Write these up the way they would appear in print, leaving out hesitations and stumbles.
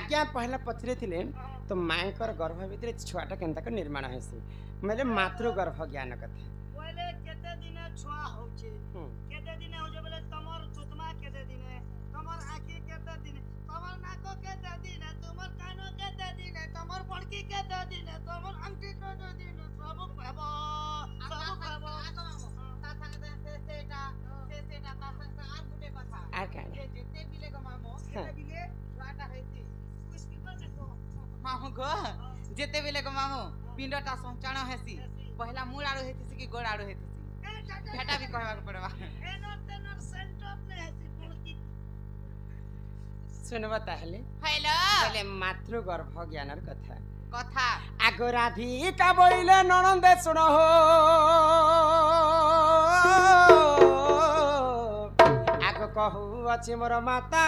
आज्ञा पहला पचरे थिले तो मांकर गर्भ भितर छुआटा केनता के निर्माण हेसी मतलब मातृ गर्भ ज्ञान कथा बोले केते दिन छुआ होचे केते दिन होजे बोले तमर चुतमा केते दिन तमर आंखी केते दिन तमर नाको केते दिन तमर कानो केते दिन तमर पणकी केते दिन तमर अंगठी केते दिन सब कहबो ता संगे सेटा ता संगे आ गुटे कथा आ काने जेते बिले गो मामो केते बिले छुआटा हेती कुछ की को मामो गो जेते बिले गो मामो पिंडटा संचाण हेसी पहला मूल आरो हेती कि गोड़ आरो हेती भेटा भी कहबा के पड़बा एनर तेनर सेंटर ने हेसी पुणकी सुनबा ताहले हेलो बोले मातृ गर्भ ज्ञानर कथा कथा आगो राधिका बोइले ननंदे सुन हो आगो कहू अछि मोर माता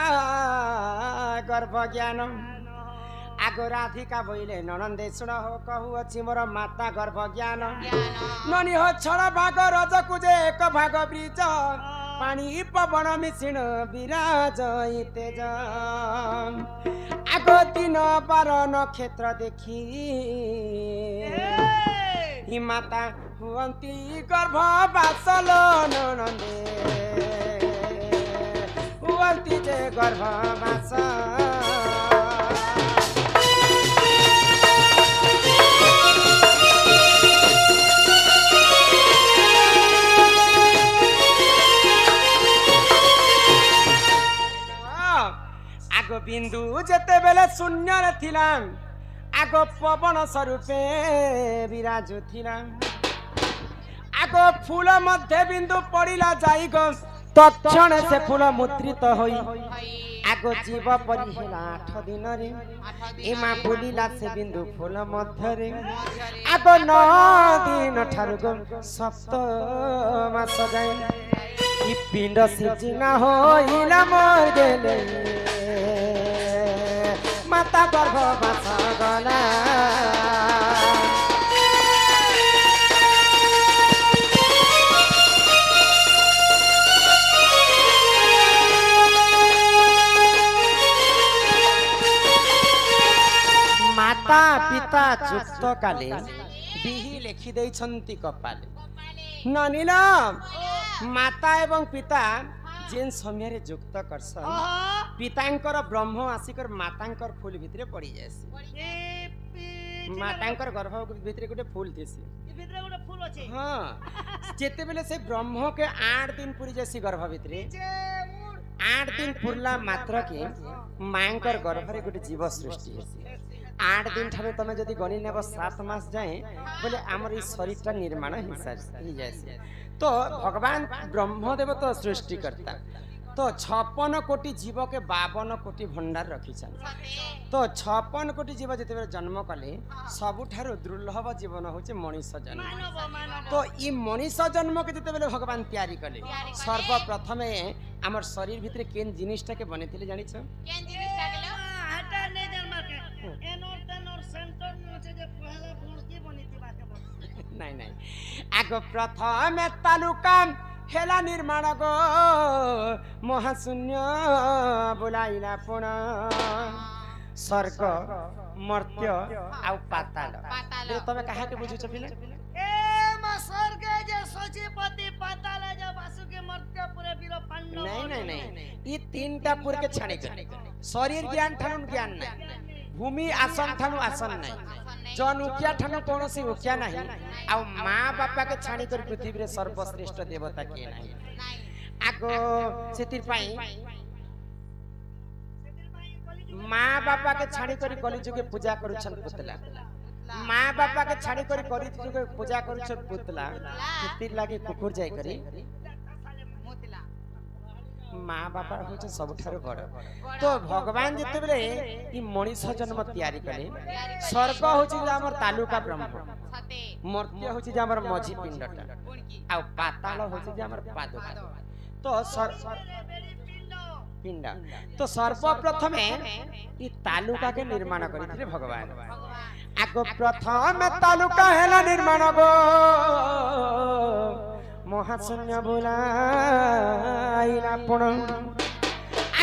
गर्भ ज्ञान आगो राधिका बोइले ननंदे सुन हो कहू अछि मोर माता गर्भ ज्ञान ननी हो छड़ भाग रज कुजे एक भाग ब्रिज पानी पवन मिश्रण विराज तेज आगो दिन बार नक्षत्र देखी हि माता हुअन्ती गर्भ बासल ननंदे हुअन्ती जे गर्भ बास आगो बिंदु जेते बेले शून्य रे थिला आगो पवन स्वरूपे विराजु थिला आगो फूल मध्य बिंदु पड़िला जाई गो तक्षण से फूल मुद्रित होई आगो जीव परि हेला 8 दिन रे एमा बोलिला से बिंदु फूल मध्य रे आगो 9 दिन ठारु गो 7 मास जाय ई पिंड सिजिना होइला मोर गेले माता गर्भ बास गला माता पिता जुक्त काले बिही लेखि दैछन्ति कपाले ननिला माता एवं पिता जेन समय रे जुक्त करसन पितांकर ब्रह्म आसिकर मातांकर फूल भितरे पड़ी जायसी मातांकर गर्भ भितरे गोटे फूल थेसी भितरे गोटे फूल अछि हां जेते बेले से ब्रह्म के 8 दिन पूरी जायसी गर्भ भितरे 8 दिन पुरला मात्र के मांकर गर्भ रे गोटे जीव सृष्टि हेसी 8 दिन ठारे तमे जदी गणी नेब 7 मास जाए बोले हमर ई शरीरटा निर्माण ही जायसी तो भगवान ब्रह्मदेव तो सृष्टि करता तो 56 कोटी जीव के 52 कोटी भंडार रखी तो 56 कोटी जीव जते जन्म कले सबुठारो दुर्लभ जीवन होचे मनुष्य जन्म तो ई मनुष्य जन्म के जते बेले भगवान तैयारी कले सर्वप्रथम हमर शरीर भितरे केन जिनिसटा के बनेथिले जानि छ केन जिनिसटा गेलो हटा ने जन्म के एनोर तेनोर सेंटर न होचे जे पहला फुणकी बनिति बाके नहीं नहीं आगो प्रथम तालुका हेला निर्माण गो महाशून्य बोलाइला पुण स्वर्ग मर्त्य आ पाताल तमे कहा के बुझु छ पिले ए म स्वर्ग जे सचिपति पाताल जे वासुकी मर्त्य पुरे वीर पांडव नहीं ई तीनटा पुर के छाणी शरीर ज्ञान ठानु ज्ञान नहीं भूमि आसन ठानु आसन नहीं जन उकिया ठानु कोनोसी उकिया नहीं आ मां बापा के छाणी कर पृथ्वी रे सर्वश्रेष्ठ देवता के नहीं आगो सेतिर पाई मां बापा के छाणी कर कलिजुग के पूजा करूछन पुतला मां बापा के छाणी कर कलिजुग के पूजा करूछन पुतला सेतिर लागे कुकुर जाय करी माँ बापा होचे सबठारो बड़ तो भगवान जते बेले ई मनुष्य जन्म तैयारी कले स्वर्ग होचे जे हमर तालुका ब्रह्म मर्त्य होचे जे हमर मझी पिंडटा आ पाताल होचे जे हमर पादुका तो पिंड तो सर्वप्रथम ई तालुका के निर्माण करिथिले भगवान आगो प्रथम तालुका हेला निर्माण गो महाशून्य बोलाइला पुण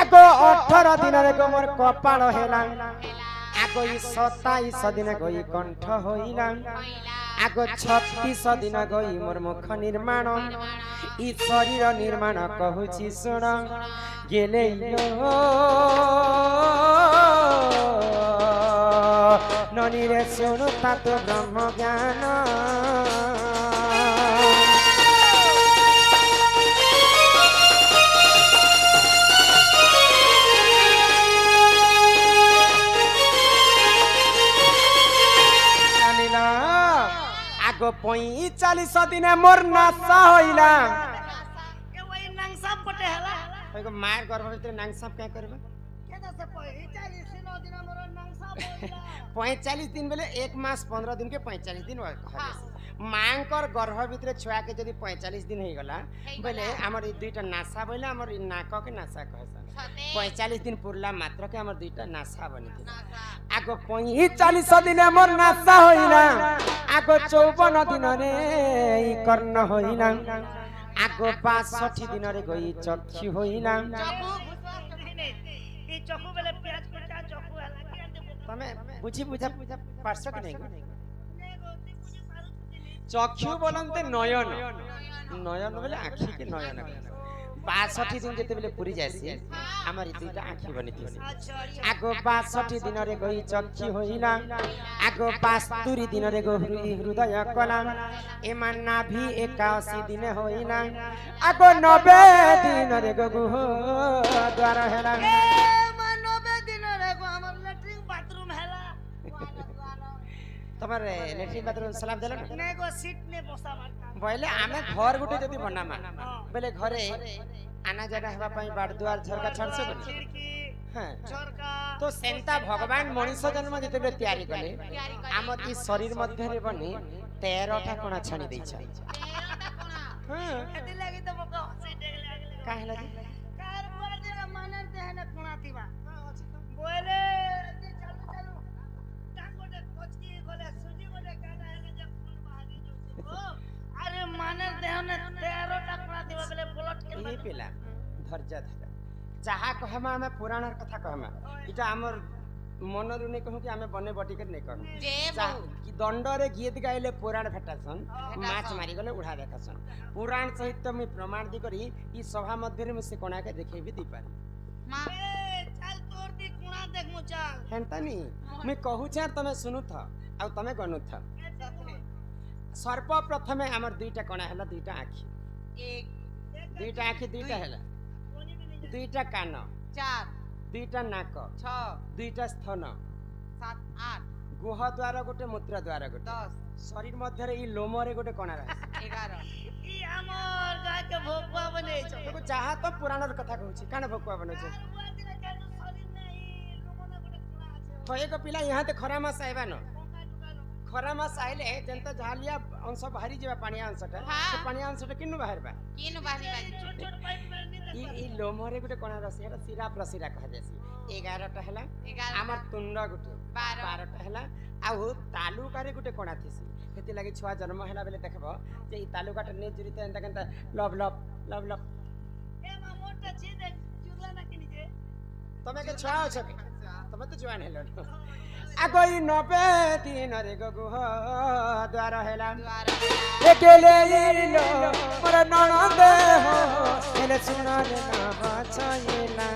आगो 18 दिन रे गो मोर कपाल हेला आगो 27 दिन गई कंठ होइला आगो 36 दिन गई मोर मुख निर्माण ई शरीर निर्माण कहूची सुन गेले ननी रे सुनु तात ब्रह्म ज्ञान आगो 45 दिन मोर नासा होइला के वही नंगसा पटे हला एगो मार गर्भ भितर नांगसा क्या करबा केदा से 45 दिन मोर नंगसा बोला 45 दिन बेले 1 मास 15 दिन के 45 दिन मांकर गर्भ भितर छुआ के जदी 45 दिन हो गला बेले हमर दुईटा नासा बोले हमर नाक के नासा कहसन 45 दिन पुरला मात्र के हमर दुईटा नासा बनि आगो 45 दिन मोर नासा होइला आगो 54 दिन रे ई कर्ण होइला आगो 65 दिन रे गई चक्षु होइला ई चकु बेले प्याज कटा चकु हला के तमे बुझी बुझा पारछ कि नहीं चक्षु बोलते नयन नयन बोले आखि के नयन 62 दिन जेते बेले पूरी जायसी हमर दुईटा आखि बनि थिसी आगो 62 दिन रे गई चक्षु होइला आगो 72 दिन रे गो हृदय कला एमा नाभि 81 दिन होइला आगो 90 दिन रे गो गुह द्वार हेला ए 90 दिन रे गो हमर लैट्रिन बाथरूम हला तमरे लेट्रिन बाथरूम सलाम देला ने गो सीट ने बसा मारता पहले आमे घर गुटे जदी बनामा बेले घरे आना जाना हेबा पई बाड़ दुआर झरका छाड़से बनी खिड़की हां झरका तो सेंता भगवान मनुष्य जन्म जते बे तैयारी कले हमर ई शरीर मध्य रे बनी 13 टा कोना छानी दै छै हां एति लागि त मको हसी देख लागले काहे लागि कार बोल दे मानर दे ने कोना थिबा बोले चालू चालू टांगोटे कोचकी गोले सुजी गोले गाना है जे फूल बाहरी जो अरे मानर देह ने 13 टा कोना थिबा बेले बुलेट के ई पेला धैर्य धर जहा कहमा हमें पुराण कथा कहमा इटा हमर मनरु ने कहू कि हमें बने बटी के नै कहू कि दंड रे गीत गाइले पुराण भेटासन माछ मारी गले उड़ा देखासन पुराण सहित तो मैं प्रमाण दी करी ई सभा मध्य रे से कोना के देखै भी दी पारी चल तोर दी कोना देख मु चल हेंता नी मैं कहू छ तमे सुनु था आ तमे गनु था सर्प प्रथमे हमर दुईटा कोना हला दुईटा आखी एक दुईटा आखी दुईटा हला दुईटा कान 4 दुईटा नाक 6 दुईटा स्तन 7 8 गुह द्वार गोटे मूत्र द्वार गोटे 10 शरीर मध्य रे ई लोम रे गोटे कोना रहे 11 ई हमर गाय के भोगवा बने छ देखो चाहा तो पुराण र कथा कहू छी काने भोकवा बने छ तो एक पिला यहाँ ते खरा मास आइबा न खरा मास आइले जंत झालिया अंश बाहरी जेबा पानिया अंशटा से पानिया अंशटा किनु बाहर बा किनु बाहरी बाजी ई लोमरे गुटे कोना रसी एटा सिरा प्रसिरा कह जासी 11 टा हला हमर तुंड गुटे 12 टा हला आउ तालुका रे गुटे कोना थिसी हेति लागि छुआ जन्म हला बेले देखबो जे ई तालुका ट ने जुरिते एंता केंता लब लब लब लब ए मा मोटा छी दे जुरला ना किनी जे तमे के छुआ छ तमे तो जवान हेलो आगो ई 90 दिन रे गुह द्वार हेला एकेले लो मोर ननद हो एले सुना रे ना बाचाइला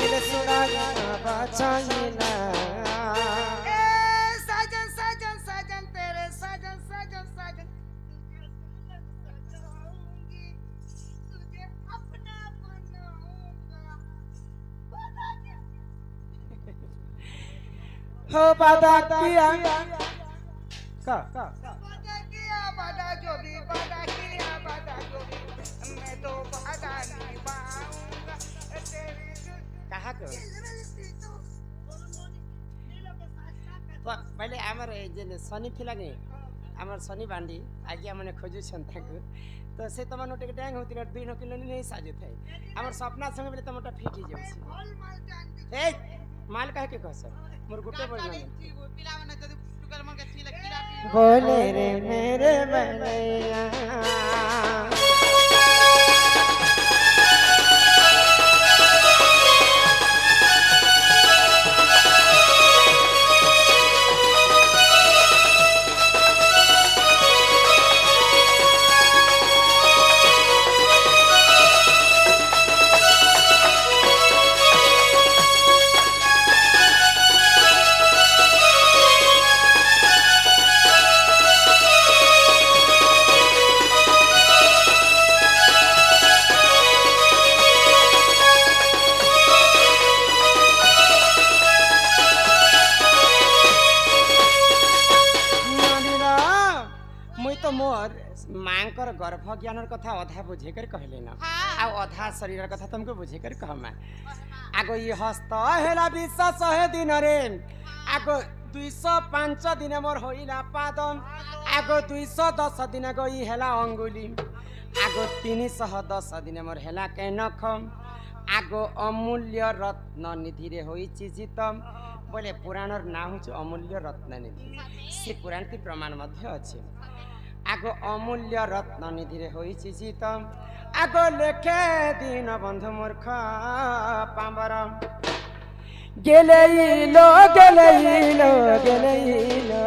एले सुना रे ना बाचाइला ए साजन साजन साजन तेरे साजन साजन साजन तुझे अपना बनाऊंगा हो बादा किया का बादा जो भी बादा किया बादा जो भी मैं तो बादा नहीं पाऊंगा तेरी कहा को तो पहले हमर जे शनि थिला नि हमर शनि बांडी आगे हमने खोजु छन ताकू तो से तमन टेक टैंग होतिला 2 किलो नहीं साजे थाई हमर सपना संग बेले तमटा फिटी जाउसी ए माल काहे के कहस मोर गुटे बोल पिला मने जदी टुकल मन के छिला कीड़ा बोले रे मेरे बनैया मांकर गर्भ ज्ञान कथा अधा बुझे कर कहले ना आ अधा शरीर कथा तुमको बुझे कर कहमा आगो ये हस्त हेला विश्वास है दिन रे आगो 205 दिन मोर होइला पादम आगो 210 दिन गई हेला अंगुली आगो 310 दिन मोर हेला कैनख आगो अमूल्य रत्न निधि रे होई चिजितम बोले पुराणर ना होछ अमूल्य रत्न निधि से पुराण ती प्रमाण मध्य अछि आगो अमूल्य रत्न निधि रे होई चिजितम आगो लेखे दीन बंधु मूर्ख पांबर गेलेइलो गेलेइलो गेलेइलो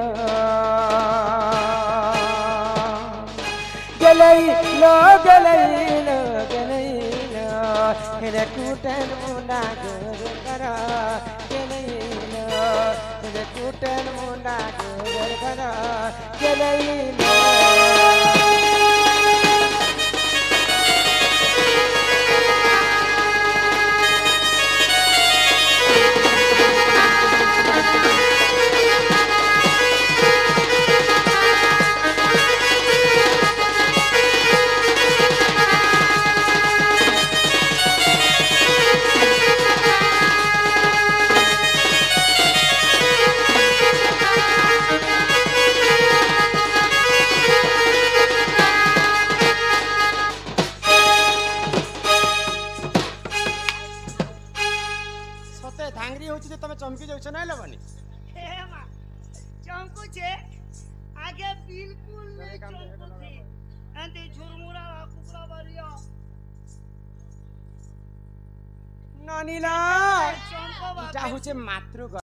गेलेइलो गेलेइलो गेलेइलो हेरे कुटन मुंडा गोर करा गेलेइलो हेरे कुटन मुंडा गोर करा गेलेइलो चमकी जाऊ ना लबनी हे मा चमकू छे आगे बिल्कुल नहीं चमकू थी अंते झुरमुरा कुकड़ा बरिया नानीला चमको इटा होचे मातृ